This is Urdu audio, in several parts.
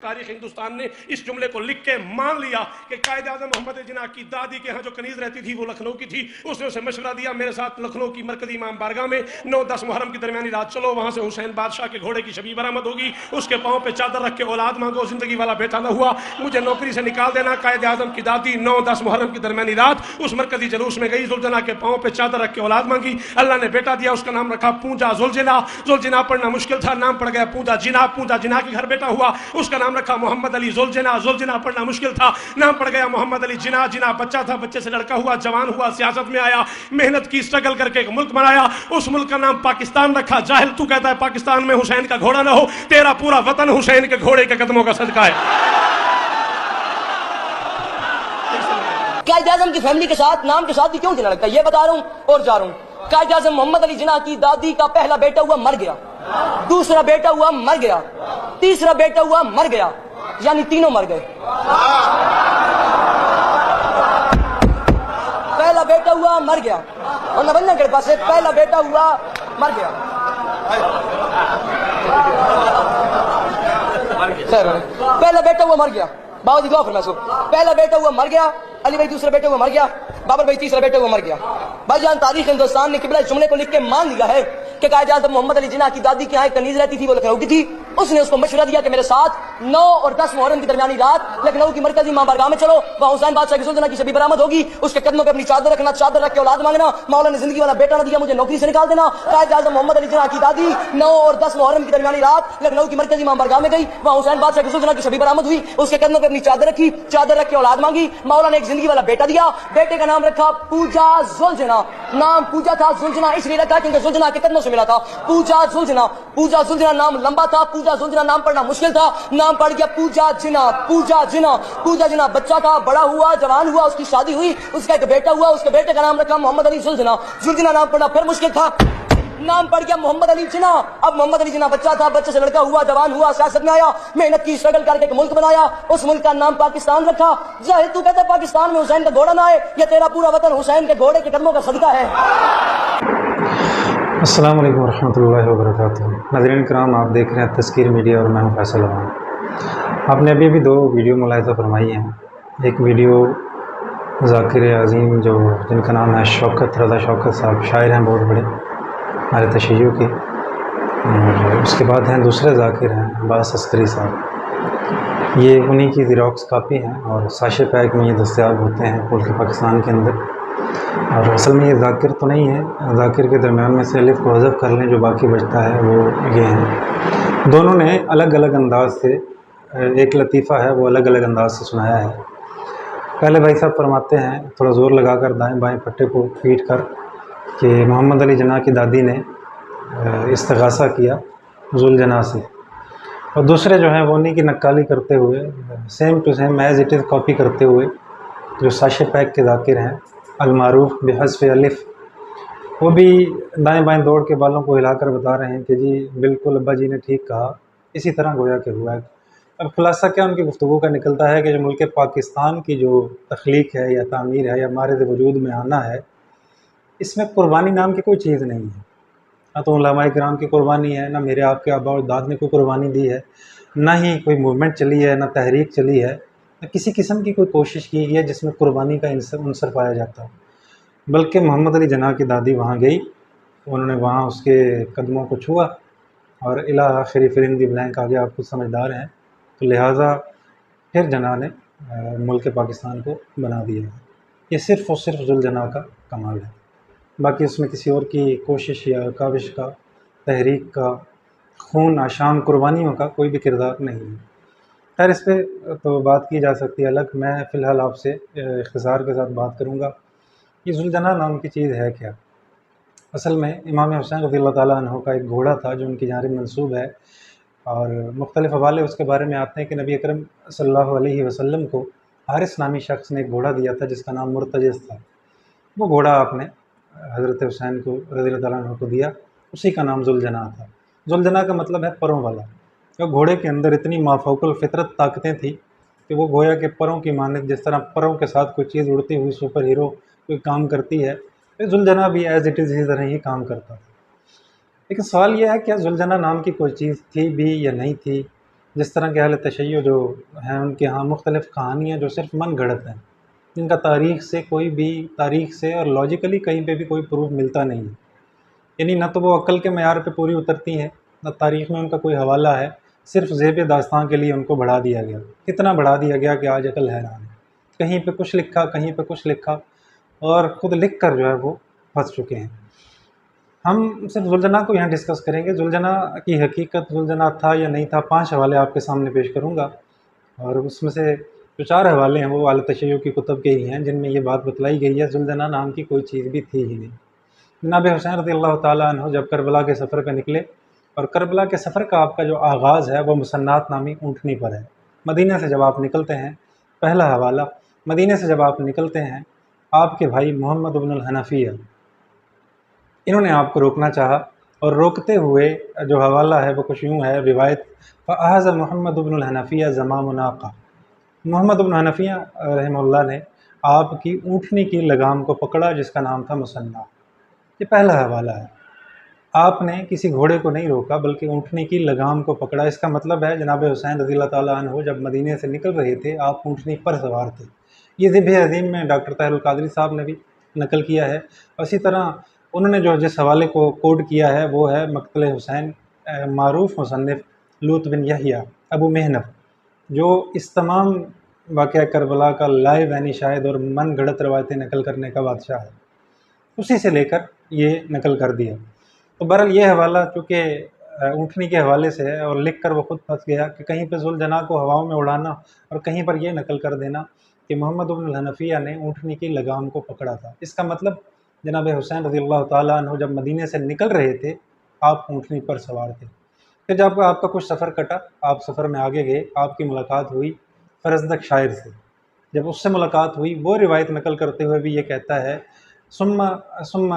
تاریخ ہندوستان نے اس جملے کو لکھ کے مان لیا کہ قائد اعظم محمد جناح کی دادی کے ہاں جو کنیز رہتی تھی وہ لکھنؤ کی تھی. اس نے اسے مشورہ دیا میرے ساتھ لکھنؤ کی مرکزی امام بارگاہ میں 9-10 محرم کی درمیانی رات چلو, وہاں سے حسین بادشاہ کے گھوڑے کی شبیہ برآمد ہوگی, اس کے پاؤں پہ چادر رکھ کے اولاد مانگو, زندگی والا بیٹا نہ ہوا مجھے نوکری سے نکال دینا. قائد اعظم کی دادی 9-10 محرم کی درمیانی رات اس مرکزی جلوس میں گئی, ذوالجناح کے پاؤں پہ چادر رکھ کے اولاد مانگی, اللہ نے بیٹا دیا, اس کا نام رکھا پونجا ذوالجناح. ذوالجناح پڑھنا مشکل تھا, نام پڑ گیا پونجا جناح. پونجا جناح کے گھر بیٹا ہوا, اس کا نام رکھا محمد علی ذوالجناح. ذوالجناح پڑھنا مشکل تھا, نام پڑ گیا محمد علی جناح. جناح بچہ تھا, بچے سے لڑکا ہوا, جوان ہوا, سیاست میں آیا, محنت کی, اسٹرگل کر کے ایک ملک بنایا, اس ملک کا نام پاکستان رکھا. جاہل تو کہتا ہے پاکستان میں حسین کا گھوڑا نہ ہو, تیرا پورا وطن حسین کے گھوڑے کے قدموں کا صدقہ ہے. قائد اعظم کی فیملی کے ساتھ نام کے ساتھ بھی کیوں دینا لگتا ہے, یہ بتا رہا ہوں اور جا رہا ہوں. قائد اعظم محمد علی جناح کی دادی کا پہلا بیٹا ہوا مر گیا, دوسرا بیٹا ہوا مر گیا, تیسرا بیٹا ہوا مر گیا, یعنی تینوں مر گئے. پہلا بیٹا ہوا مر گیا, اور نبندن کے پاس پہلا بیٹا ہوا مر گیا. پہلا بیٹا ہوا مر گیا, بابا جی دعا فرمائے اس کو. پہلا بیٹا ہوا مر گیا, علی بھائی دوسرا بیٹا ہوا مر گیا, بابر بھائی تیسرا بیٹا ہوا مر گیا. بھائی جان تاریخ ہندوستان نے قبلہ اس جملے کو لکھ کے مان لیا ہے کہ قائد اعظم محمد علی جناح کی دادی کے یہاں ایک کنیز رہتی تھی, وہ لکھنؤ کی تھی. اس نے اس کو مشورہ دیا کہ میرے ساتھ 9 اور 10 محرم کی درمیانی رات لکھنؤ کی مرکزی امام بارگاہ میں چلو, وہاں حسین بادشاہ کی ذوالجناح کی شبیہ برآمد ہوگی, اس کے قدموں پہ اپنی چادر رکھنا, چادر رکھ کے اولاد مانگنا. مولا نے زندگی والا بیٹا نہ دیا, مجھے نوکری سے نکال دینا. قائد اعظم محمد علی جناح کی دادی 9 اور 10 محرم کی درمیانی رات لکھنؤ کی مرکزی امام بارگاہ میں گئی, وہاں حسین بادشاہ کی ذوالجناح کی شبیہ برآمد ہوئی, اس کے قدموں پہ اپنی چادر رکھی, چادر رکھ کے اولاد مانگی. مولا نے ایک زندگی والا بیٹا دیا, بیٹے کا نام رکھا پوجا ذوالجناح. نام پوجا تھا, ذوالجناح اس لیے رکھا کیونکہ ذوالجناح کے قدموں سے ملا تھا. پوجا ذوالجناح, پوجا ذوالجناح نام لمبا تھا, پوجا ذوالجناح نام پڑھنا مشکل تھا, نام پڑ گیا پوجا جناح. پوجا جناح, پوجا جناح بچہ تھا, بڑا ہوا, جوان ہوا, اس کی شادی ہوئی, اس کا ایک بیٹا ہوا, اس کے بیٹے کا نام رکھا محمد علی ذوالجناح. ذوالجناح نام پڑھنا پھر مشکل تھا, نام پڑ گیا محمد علی جناح. اب محمد علی جناح بچہ تھا, بچے سے لڑکا ہوا, جوان ہوا, سیاست میں آیا, محنت کی, اسٹرگل کر کے ایک ملک بنایا, اس ملک کا نام پاکستان رکھا. ظاہر تو کہتا ہے پاکستان میں حسین کا گھوڑا نہ آئے, یہ تیرا پورا وطن حسین کے گھوڑے کے قدموں کا صدقہ ہے. السلام علیکم ورحمۃ اللہ وبرکاتہ. ناظرین کرام, آپ دیکھ رہے ہیں تذکیر میڈیا اور میں ہوں فیصل امان. آپ نے ابھی 2 ویڈیو ملاحظہ فرمائی ہیں. ایک ویڈیو ذاکر عظیم جو جن کا نام ہے شوکت رضا شوکت صاحب, شاعر ہیں بہت بڑے ہمارے تشیع کے, اور اس کے بعد ہیں دوسرے ذاکر ہیں عباس عسکری صاحب. یہ انہی کی زیروکس کاپی ہیں اور ساشے پیک میں یہ دستیاب ہوتے ہیں ملک پاکستان کے اندر. اور اصل میں یہ ذاکر تو نہیں ہے, ذاکر کے درمیان میں سے الف کو حذف کر لیں, جو باقی بچتا ہے وہ یہ ہیں. دونوں نے الگ الگ انداز سے, ایک لطیفہ ہے وہ الگ الگ انداز سے سنایا ہے. پہلے بھائی صاحب فرماتے ہیں تھوڑا زور لگا کر دائیں بائیں پٹے کو پیٹ کر کہ محمد علی جناح کی دادی نے استغاثہ کیا ذوالجناح سے, اور دوسرے جو ہیں وہ انہیں کی نقالی کرتے ہوئے same to same as it is copy کرتے ہوئے جو ساشے پیک کے ذاکر ہیں المعروف بحذف الف, وہ بھی دائیں بائیں دوڑ کے بالوں کو ہلا کر بتا رہے ہیں کہ جی بالکل ابا جی نے ٹھیک کہا, اسی طرح گویا کہ ہوا ہے. اب خلاصہ کیا ان کی گفتگو کا نکلتا ہے کہ جو ملک پاکستان کی جو تخلیق ہے یا تعمیر ہے یا مارد وجود میں آنا ہے, اس میں قربانی نام کی کوئی چیز نہیں ہے. نہ تو علماء کرام کی قربانی ہے, نہ میرے آپ کے آبا و اجداد نے کوئی قربانی دی ہے, نہ ہی کوئی موومنٹ چلی ہے, نہ تحریک چلی ہے, نہ کسی قسم کی کوئی کوشش کی گئی ہے جس میں قربانی کا عنصر پایا جاتا ہو. بلکہ محمد علی جناح کی دادی وہاں گئی, انہوں نے وہاں اس کے قدموں کو چھوا, اور الی آخری فرندی بلینک آگے آپ خود سمجھدار ہیں, تو لہٰذا پھر جناح نے ملک پاکستان کو بنا دیا ہے. یہ صرف اور صرف ذوالجناح کا کمال ہے, باقی اس میں کسی اور کی کوشش یا کاوش کا, تحریک کا, خون آشام قربانیوں کا کوئی بھی کردار نہیں ہے. خیر اس پہ تو بات کی جا سکتی ہے الگ, میں فی الحال آپ سے اختصار کے ساتھ بات کروں گا. یہ ذوالجناح نام کی چیز ہے کیا؟ اصل میں امام حسین رضی اللہ تعالیٰ عنہ کا ایک گھوڑا تھا جو ان کی جانب منسوب ہے, اور مختلف حوالے اس کے بارے میں آتے ہیں کہ نبی اکرم صلی اللہ علیہ وسلم کو حارث نامی شخص نے ایک گھوڑا دیا تھا جس کا نام مرتجز تھا. وہ گھوڑا آپ نے حضرت حسین کو رضی اللہ تعالیٰ عنہ کو دیا, اسی کا نام ذوالجناح تھا. ذوالجناح کا مطلب ہے پروں والا. وہ گھوڑے کے اندر اتنی مافوق الفطرت طاقتیں تھیں کہ وہ گویا کہ پروں کی مانند, جس طرح پروں کے ساتھ کوئی چیز اڑتی ہوئی سپر ہیرو کوئی کام کرتی ہے, ذوالجناح بھی ایز اٹ از اسی طرح ہی کام کرتا تھا. لیکن سوال یہ ہے کہ ذوالجناح نام کی کوئی چیز تھی بھی یا نہیں تھی, جس طرح کے اہل تشیع جو ہیں ان کے ہاں مختلف کہانیاں جو صرف من گھڑت ہیں، جن کا تاریخ سے اور لاجیکلی کہیں پہ بھی کوئی پروف ملتا نہیں ہے، یعنی نہ تو وہ عقل کے معیار پہ پوری اترتی ہیں، نہ تاریخ میں ان کا کوئی حوالہ ہے، صرف زیب داستان کے لیے ان کو بڑھا دیا گیا، اتنا بڑھا دیا گیا کہ آج عقل حیران ہے، کہیں پہ کچھ لکھا، کہیں پہ کچھ لکھا، اور خود لکھ کر جو ہے وہ پھنس چکے ہیں۔ ہم صرف ذوالجناح کو یہاں ڈسکس کریں گے، ذوالجناح کی حقیقت ذوالجناح تھا یا نہیں تھا، 5 حوالے آپ کے سامنے پیش کروں گا، اور اس میں سے جو 4 حوالے ہیں وہ اہل تشیع کی کتب کے ہی ہیں، جن میں یہ بات بتلائی گئی ہے ذوالجناح نام کی کوئی چیز بھی تھی ہی نہیں۔ جناب حسین رضی اللہ تعالیٰ عنہ جب کربلا کے سفر پہ نکلے، اور کربلا کے سفر کا آپ کا جو آغاز ہے وہ مسنات نامی اونٹنی پر ہے۔ مدینہ سے جب آپ نکلتے ہیں، پہلا حوالہ، مدینہ سے جب آپ نکلتے ہیں، آپ کے بھائی محمد بن الحنفیہ انہوں نے آپ کو روکنا چاہا، اور روکتے ہوئے جو حوالہ ہے وہ کچھ یوں ہے روایت، فَأَخَذَ محمد بن الحنفیہ زمام ناقہ، محمد بن حنفیہ رحمہ اللہ نے آپ کی اونٹنی کی لگام کو پکڑا جس کا نام تھا مسنہ۔ یہ پہلا حوالہ ہے، آپ نے کسی گھوڑے کو نہیں روکا بلکہ اونٹنی کی لگام کو پکڑا۔ اس کا مطلب ہے جناب حسین رضی اللہ تعالیٰ عنہ جب مدینے سے نکل رہے تھے آپ اونٹنی پر سوار تھے۔ یہ ذبح عظیم میں ڈاکٹر طاہر القادری صاحب نے بھی نقل کیا ہے، اور اسی طرح انہوں نے جو جس حوالے کو کوڈ کیا ہے وہ ہے مقتل حسین معروف مصنف لوط بن یحییٰ ابو محنف، جو اس تمام واقعہ کربلا کا لائیو یعنی شاہد اور من گھڑت روایتیں نقل کرنے کا بادشاہ ہے، اسی سے لے کر یہ نقل کر دیا۔ تو بہرحال یہ حوالہ چونکہ اونٹنی کے حوالے سے ہے، اور لکھ کر وہ خود پھنس گیا کہ کہیں پہ ذوالجناح کو ہواؤں میں اڑانا اور کہیں پر یہ نقل کر دینا کہ محمد بن الحنفیہ نے اونٹنی کی لگام کو پکڑا تھا۔ اس کا مطلب جناب حسین رضی اللہ تعالیٰ عنہ جب مدینے سے نکل رہے تھے آپ اونٹنی پر سوار تھے۔ پھر جب آپ کا کچھ سفر کٹا، آپ سفر میں آگے گئے، آپ کی ملاقات ہوئی فرزدق شاعر سے۔ جب اس سے ملاقات ہوئی وہ روایت نقل کرتے ہوئے بھی یہ کہتا ہے ثم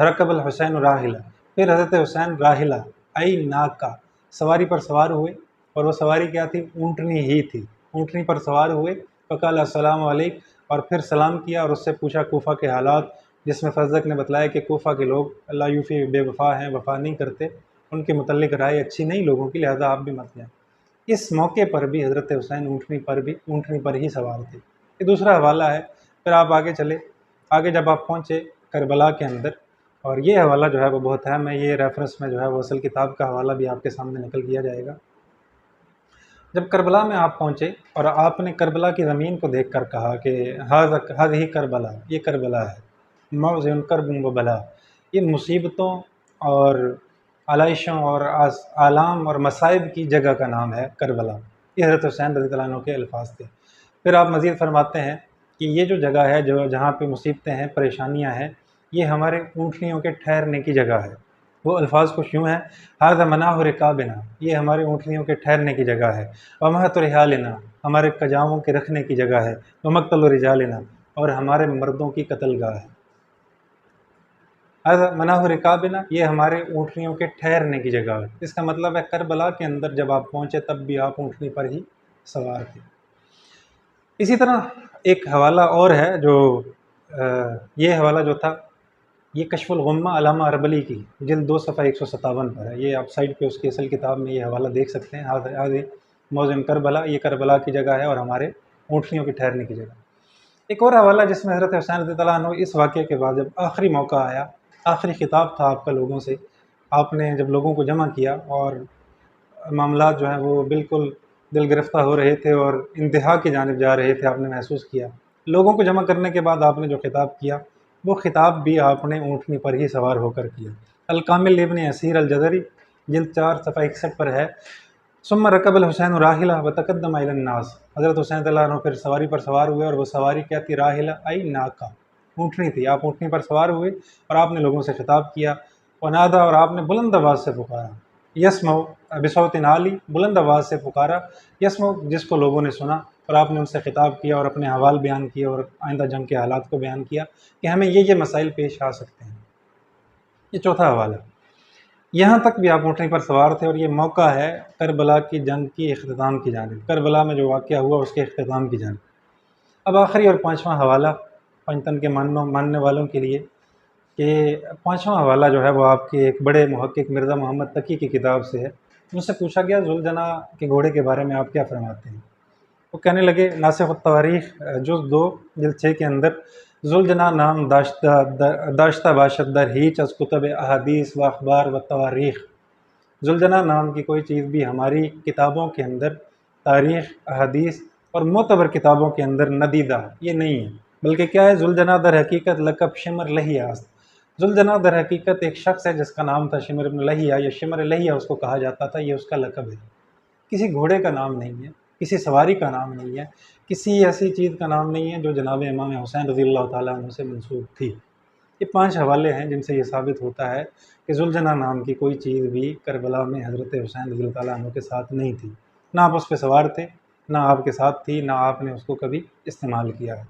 رکب الحسین راحلہ، پھر حضرت حسین راحلہ ای ناقہ، سواری پر سوار ہوئے، اور وہ سواری کیا تھی؟ اونٹنی ہی تھی۔ اونٹنی پر سوار ہوئے، فقال السلام علیکم، اور پھر سلام کیا اور اس سے پوچھا کوفہ کے حالات، جس میں فرزدق نے بتلایا کہ کوفہ کے لوگ اللہ یوفی بے وفا ہیں، وفا نہیں کرتے، ان کے متعلق رائے اچھی نہیں لوگوں کی، لہذا آپ بھی مت جائیں۔ اس موقع پر بھی حضرت حسین اونٹنی پر ہی سوار تھے۔ یہ دوسرا حوالہ ہے۔ پھر آپ آگے چلے، آگے جب آپ پہنچے کربلا کے اندر، اور یہ حوالہ جو ہے وہ بہت ہے، میں یہ ریفرنس میں جو ہے وہ اصل کتاب کا حوالہ بھی آپ کے سامنے نقل کیا جائے گا۔ جب کربلا میں آپ پہنچے اور آپ نے کربلا کی زمین کو دیکھ کر کہا کہ ہذہ کربلا، یہ کربلا ہے، موضع کرب و بلا، یہ مصیبتوں اور علائشوں اور آلام اور مصائب کی جگہ کا نام ہے کربلا۔ یہ حضرت حسین رضی اللہ عنہ کے الفاظ تھے۔ پھر آپ مزید فرماتے ہیں کہ یہ جو جگہ ہے جہاں پہ مصیبتیں ہیں، پریشانیاں ہیں، یہ ہمارے اونٹنیوں کے ٹھہرنے کی جگہ ہے۔ وہ الفاظ کچھ یوں ہیں، ھذا مناہ رکابنا، یہ ہمارے اونٹنیوں کے ٹھہرنے کی جگہ ہے، ومہت رحالنا، ہمارے کجاووں کے رکھنے کی جگہ ہے، ومقتل رجالنا، اور ہمارے مردوں کی قتل گاہ ہے۔ ھذا مناہ رکابنا، یہ ہمارے اونٹنیوں کے ٹھہرنے کی جگہ ہے۔ اس کا مطلب ہے کربلا کے اندر جب آپ پہنچے تب بھی آپ اونٹنی پر ہی سوار تھے۔ اسی طرح ایک حوالہ اور ہے جو یہ حوالہ جو تھا یہ کشف الغمہ علامہ اربلی کی جلد 2 صفحہ 157 پر ہے۔ یہ آپ سائٹ پہ اس کی اصل کتاب میں یہ حوالہ دیکھ سکتے ہیں۔ ہذہ موضع کربلا، یہ کربلا کی جگہ ہے اور ہمارے اونٹنیوں کے ٹھہرنے کی جگہ۔ ایک اور حوالہ جس میں حضرت حسین رضی اللہ عنہ اس واقعے کے بعد جب آخری موقع آیا، آخری خطاب تھا آپ کا لوگوں سے، آپ نے جب لوگوں کو جمع کیا اور معاملات جو ہیں وہ بالکل دل گرفتہ ہو رہے تھے اور انتہا کی جانب جا رہے تھے، آپ نے محسوس کیا، لوگوں کو جمع کرنے کے بعد آپ نے جو خطاب کیا وہ خطاب بھی آپ نے اونٹنی پر ہی سوار ہو کر کیا۔ الکامل ابن اسیر الجزری جلد 4 صفحہ 61 پر ہے، ثم رکب الحسین راحلہ وتقدم الی الناس، حضرت حسین رضی اللہ عنہ پھر سواری پر سوار ہوئے، اور وہ سواری کیا تھی؟ راحلہ ای ناقہ، اونٹنی تھی۔ آپ اونٹنی پر سوار ہوئے اور آپ نے لوگوں سے خطاب کیا، ونادا، اور آپ نے بلند آواز سے پکارا، یسمع بصوت عالی، بلند آواز سے پکارا، یسمع، جس کو لوگوں نے سنا، اور آپ نے ان سے خطاب کیا اور اپنے حوال بیان کیے اور آئندہ جنگ کے حالات کو بیان کیا کہ ہمیں یہ مسائل پیش آ سکتے ہیں۔ یہ چوتھا حوالہ۔ یہاں تک بھی آپ اونٹنی پر سوار تھے، اور یہ موقع ہے کربلا کی جنگ کی اختتام کی جانب، کربلا میں جو واقعہ ہوا اس کے اختتام کی جانب۔ اب آخری اور 5واں حوالہ پنجتن کے ماننے والوں کے لیے، کہ 5واں حوالہ جو ہے وہ آپ کے ایک بڑے محقق مرزا محمد تقی کی کتاب سے ہے، ان سے پوچھا گیا ذوالجناح کے گھوڑے کے بارے میں آپ کیا فرماتے ہیں؟ وہ کہنے لگے ناسخ التواریخ جز 2 جلد 6 کے اندر ذوالجناح نام داشتہ باشد در ہیچ از کتب احادیث و اخبار و تواریخ. ذوالجناح نام کی کوئی چیز بھی ہماری کتابوں کے اندر، تاریخ، احادیث اور معتبر کتابوں کے اندر ندیدہ یہ نہیں ہے، بلکہ کیا ہے، ذوالجناح در حقیقت لقب شمر لہیہ است. ذوالجناح در حقیقت ایک شخص ہے جس کا نام تھا شمر ابن لہیہ یا شمر لہیہ اس کو کہا جاتا تھا، یہ اس کا لقب ہے، کسی گھوڑے کا نام نہیں ہے، کسی سواری کا نام نہیں ہے، کسی ایسی چیز کا نام نہیں ہے جو جناب امام حسین رضی اللہ تعالیٰ عنہ سے منسوب تھی. یہ 5 حوالے ہیں جن سے یہ ثابت ہوتا ہے کہ ذوالجناح نام کی کوئی چیز بھی کربلا میں حضرت حسین رضی اللہ تعالیٰ عنہ کے ساتھ نہیں تھی. نہ آپ اس پہ سوار تھے، نہ آپ کے ساتھ تھی، نہ آپ نے اس کو کبھی استعمال کیا ہے.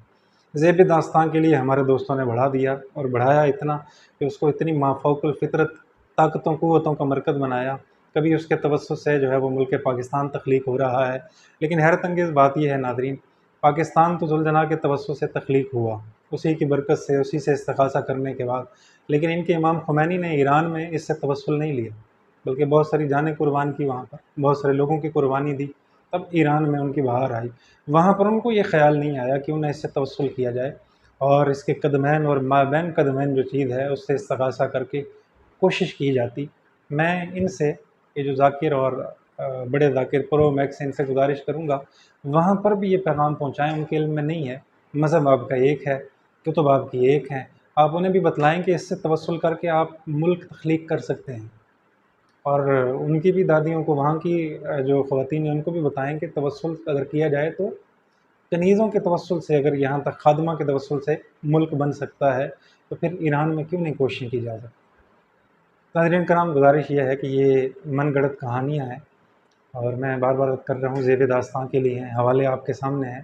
ذیب داستان کے لیے ہمارے دوستوں نے بڑھا دیا اور بڑھایا اتنا کہ اس کو اتنی مافوق الفطرت طاقتوں قوتوں کا مرکز بنایا. کبھی اس کے توسط سے جو ہے وہ ملک پاکستان تخلیق ہو رہا ہے، لیکن حیرت انگیز بات یہ ہے ناظرین، پاکستان تو ذوالجناح کے توسط سے تخلیق ہوا، اسی کی برکت سے، اسی سے استغاثہ کرنے کے بعد، لیکن ان کے امام خمینی نے ایران میں اس سے توسل نہیں لیا، بلکہ بہت ساری جانیں قربان کی، وہاں پر بہت سارے لوگوں کی قربانی دی، تب ایران میں ان کی بہار آئی. وہاں پر ان کو یہ خیال نہیں آیا کہ انہیں اس سے توسل کیا جائے اور اس کے قدمین اور مابین قدمین جو چیز ہے اس سے استغاثہ کر کے کوشش کی جاتی. میں ان سے یہ جو ذاکر اور بڑے ذاکر پرو میکس ان سے گزارش کروں گا وہاں پر بھی یہ پیغام پہنچائیں. ان کے علم میں نہیں ہے، مذہب آپ کا ایک ہے، کتب آپ کی ایک ہیں، آپ انہیں بھی بتلائیں کہ اس سے توسل کر کے آپ ملک تخلیق کر سکتے ہیں. اور ان کی بھی دادیوں کو، وہاں کی جو خواتین ہیں ان کو بھی بتائیں کہ توسل اگر کیا جائے تو کنیزوں کے توسل سے، اگر یہاں تک خادمہ کے توسل سے ملک بن سکتا ہے تو پھر ایران میں کیوں نہیں کوششیں کی جا سکتی. ناظرین کرام، گزارش یہ ہے کہ یہ من گڑت کہانیاں ہیں اور میں بار بار کر رہا ہوں، زیب داستان کے لیے ہیں، حوالے آپ کے سامنے ہیں،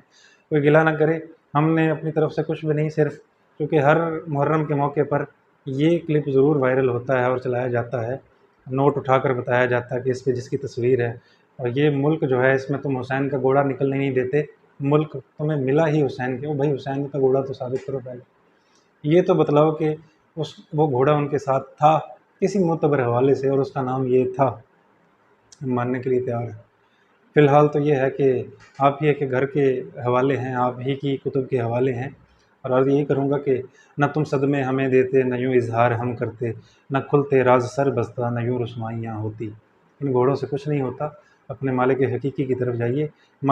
کوئی گلہ نہ کرے. ہم نے اپنی طرف سے کچھ بھی نہیں، صرف کیونکہ ہر محرم کے موقع پر یہ کلپ ضرور وائرل ہوتا ہے اور چلایا جاتا ہے، نوٹ اٹھا کر بتایا جاتا ہے کہ اس پہ جس کی تصویر ہے، اور یہ ملک جو ہے اس میں تم حسین کا گھوڑا نکلنے نہیں دیتے، ملک تمہیں ملا ہی حسین کے. وہ بھائی حسین کا گھوڑا تو ثابت کرو پہلے، یہ تو بتلاؤ کہ وہ گھوڑا ان کے ساتھ تھا کسی معتبر حوالے سے اور اس کا نام یہ تھا. ماننے کے لیے تیار ہے. فی الحال تو یہ ہے کہ آپ ہی کے گھر کے حوالے ہیں، آپ ہی کی کتب کے حوالے ہیں، اور عرض یہی کروں گا کہ نہ تم صدمے ہمیں دیتے، نہ یوں اظہار ہم کرتے، نہ کھلتے راز سر بستہ، نہ یوں رسوائیاں ہوتی. ان گھوڑوں سے کچھ نہیں ہوتا، اپنے مالک حقیقی کی طرف جائیے.